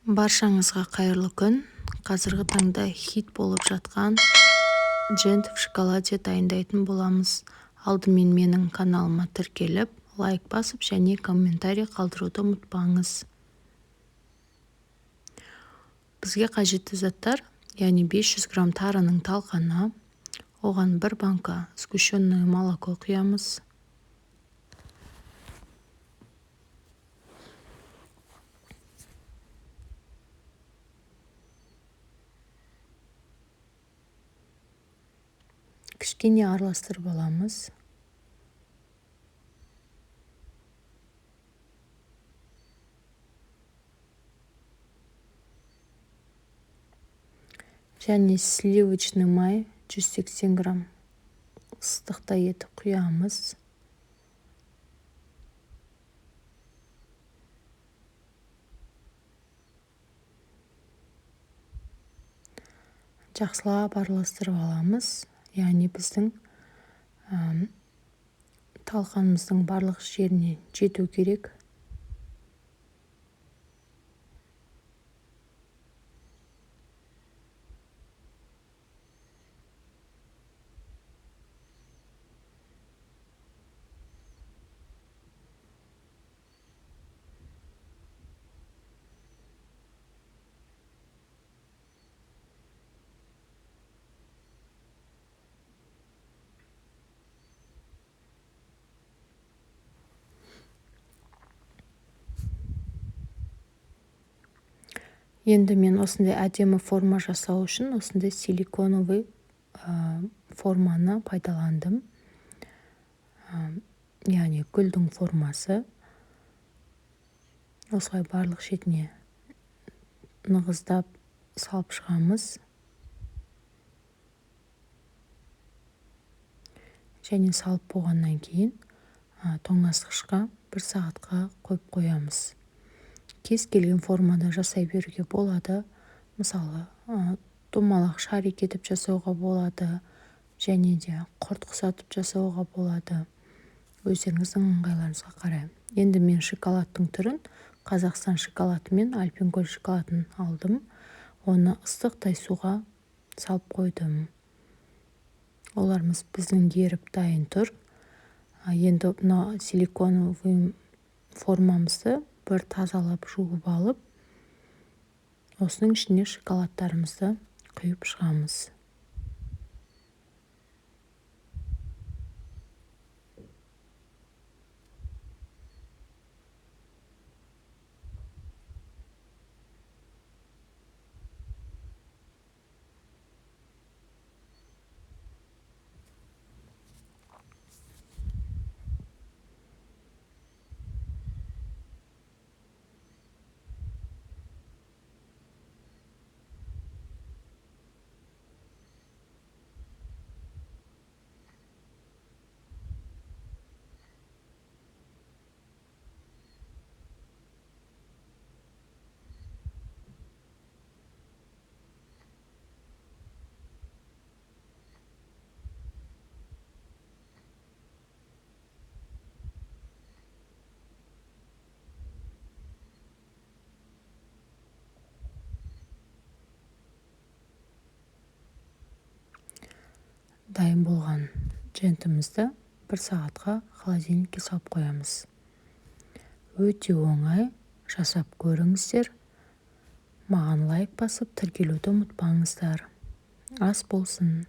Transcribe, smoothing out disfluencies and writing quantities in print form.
Баршаңызға қайырлы күн. Қазіргі таңда хит болып жатқан джент в шоколаде дайындайтын боламыз. Алдымен менің каналыма тіркеліп, лайк басып және комментарий қалдыруды ұмытпаңыз. Бізге қажетті заттар, яғни 500 грамм тарының талқаны, оған 1 банка сгущенное молоко құямыз. Кішкене араластырып аламыз. Және сливочный май 180 грамм ыстықта етіп құямыз. Жақсылап араластырып аламыз. Яғни біздің талқанымыздың барлық жеріне жету керек. Енді мен осындай әдемі форма жасау үшін осындай силиконовый форманы пайдаландым. Яғни гүлдің формасы. Осылай барлық шетіне нығыздап салып шығамыз. Және салып болғаннан кейін тоңазытқышқа 1 сағатқа қойып қоямыз. Кез келген формада жасай беруге болады. Мысалы, домалақ шарик етіп жасауға болады, және де құрт құсатып жасауға болады. Өздеріңіздің ыңғайларыңызға қарай. Енді мен шоколадтың түрін Қазақстан шоколады мен Альпен-Гольд шоколадын алдым. Оны ыстықтай суға салып қойдым. Оларымыз біздің еріп дайын тұр. Енді мына силиконовый формамызды бір тазалап жуып алып, осының ішіне шоколадтарымызды құйып шығамыз. Дайын болған джентімізді 1 сағатқа холодильникке салып қоямыз. Өте оңай, жасап көріңіздер. Маған лайк басып, тіркелуді ұмытпаңыздар. Ас болсын.